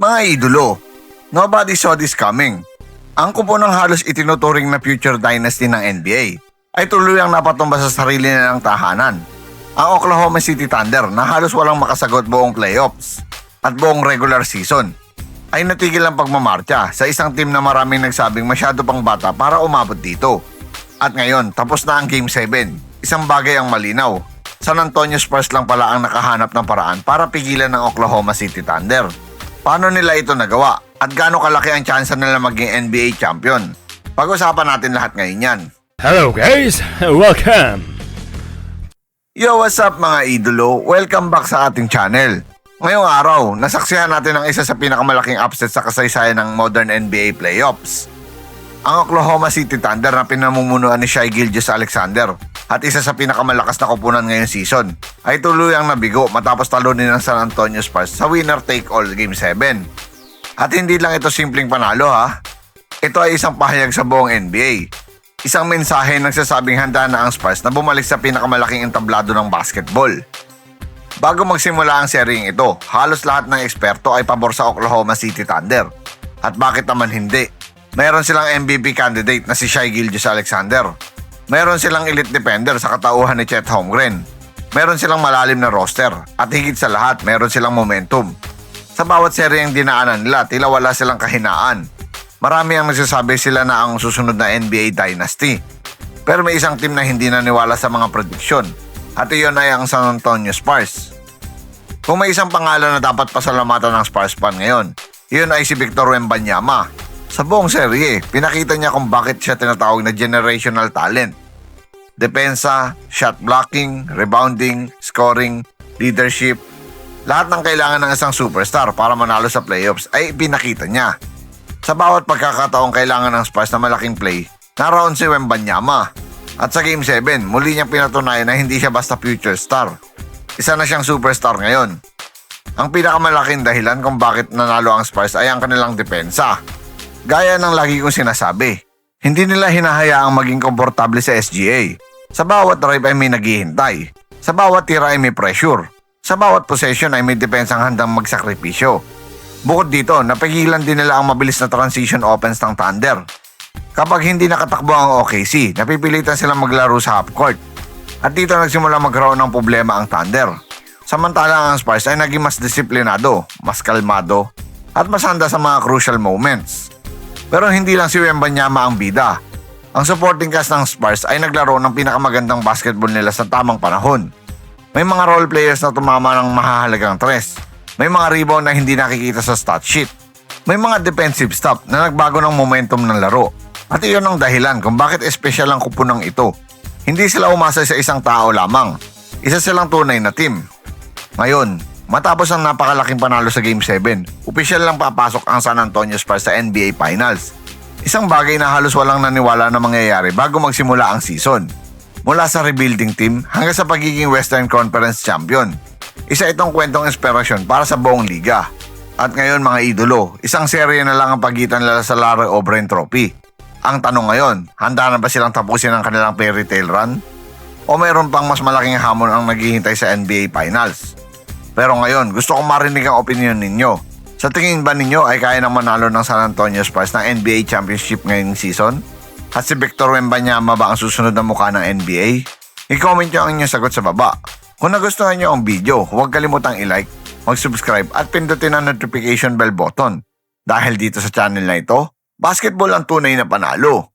Mga idolo, nobody saw this coming. Ang kupo ng halos itinuturing na future dynasty ng NBA ay tuluyang napatumba sa sarili nilang tahanan. Ang Oklahoma City Thunder na halos walang makasagot buong playoffs at buong regular season ay natigil ang pagmamarcha sa isang team na maraming nagsabing masyado pang bata para umabot dito. At ngayon, tapos na ang Game 7. Isang bagay ang malinaw. San Antonio Spurs lang pala ang nakahanap ng paraan para pigilan ng Oklahoma City Thunder. Paano nila ito nagawa? At gaano kalaki ang tsansa nila maging NBA champion? Pag-usapan natin lahat ngayon yan. Hello guys, welcome! Yo, what's up mga idolo? Welcome back sa ating channel. Ngayong araw, nasaksihan natin ang isa sa pinakamalaking upset sa kasaysayan ng modern NBA playoffs. Ang Oklahoma City Thunder na pinamumunuan ni Shai Gilgeous-Alexander at isa sa pinakamalakas na koponan ngayong season ay tuluyang nabigo matapos talunin ng San Antonio Spurs sa winner-take-all Game 7. At hindi lang ito simpleng panalo ha. Ito ay isang pahayag sa buong NBA. Isang mensahe nagsasabing handa na ang Spurs na bumalik sa pinakamalaking entablado ng basketball. Bago magsimula ang seryeng ito, halos lahat ng eksperto ay pabor sa Oklahoma City Thunder. At bakit naman hindi? Mayroon silang MVP candidate na si Shai Gilgeous-Alexander. Mayroon silang elite defender sa katauhan ni Chet Holmgren. Mayroon silang malalim na roster. At higit sa lahat, mayroon silang momentum. Sa bawat seryeng dinaanan nila, tila wala silang kahinaan. Marami ang nagsasabi sila na ang susunod na NBA dynasty. Pero may isang team na hindi naniwala sa mga prediksyon. At iyon ay ang San Antonio Spurs. Kung may isang pangalan na dapat pasalamatan ng Spurs fan ngayon, iyon ay si Victor Wembanyama. Sa buong serye, pinakita niya kung bakit siya tinatawag na generational talent. Depensa, shot blocking, rebounding, scoring, leadership, lahat ng kailangan ng isang superstar para manalo sa playoffs ay pinakita niya. Sa bawat pagkakataong kailangan ng Spurs na malaking play, naroon si Wembanyama. At sa Game 7, muli niyang pinatunayan na hindi siya basta future star. Isa na siyang superstar ngayon. Ang pinakamalaking dahilan kung bakit nanalo ang Spurs ay ang kanilang depensa. Gaya ng lagi kong sinasabi, hindi nila hinahayaang maging komportable sa SGA. Sa bawat drive ay may naghihintay. Sa bawat tira ay may pressure. Sa bawat possession ay may depensang handang magsakripisyo. Bukod dito, napigilan din nila ang mabilis na transition offense ng Thunder. Kapag hindi nakatakbo ang OKC, napipilitan silang maglaro sa half court. At dito nagsimula magkaroon ng problema ang Thunder. Samantalang ang Spurs ay naging mas disiplinado, mas kalmado, at mas handa sa mga crucial moments. Pero hindi lang si Wembanyama ang bida. Ang supporting cast ng Spurs ay naglaro ng pinakamagandang basketball nila sa tamang panahon. May mga role players na tumama ng mahahalagang tres. May mga rebound na hindi nakikita sa stat sheet. May mga defensive stop na nagbago ng momentum ng laro. At iyon ang dahilan kung bakit espesyal ang kupunang ito. Hindi sila umasa sa isang tao lamang. Isa silang tunay na team. Ngayon, matapos ang napakalaking panalo sa Game 7, opisyal lang papasok ang San Antonio Spurs sa NBA Finals. Isang bagay na halos walang naniwala na mangyayari bago magsimula ang season. Mula sa rebuilding team hanggang sa pagiging Western Conference Champion. Isa itong kwentong inspirasyon para sa buong liga. At ngayon mga idolo, isang serye na lang ang pagitan nila sa Larry O'Brien Trophy. Ang tanong ngayon, handa na ba silang tapusin ang kanilang fairy tale run? O mayroon pang mas malaking hamon ang naghihintay sa NBA Finals? Pero ngayon, gusto kong marinig ang opinion ninyo. Sa tingin ba ninyo ay kaya nang manalo ng San Antonio Spurs ng NBA Championship ngayong season? At si Victor Wembanyama ba ang susunod na mukha ng NBA? I-comment nyo ang inyong sagot sa baba. Kung nagustuhan nyo ang video, huwag kalimutang i-like, mag-subscribe at pindutin ang notification bell button. Dahil dito sa channel na ito, basketball ang tunay na panalo.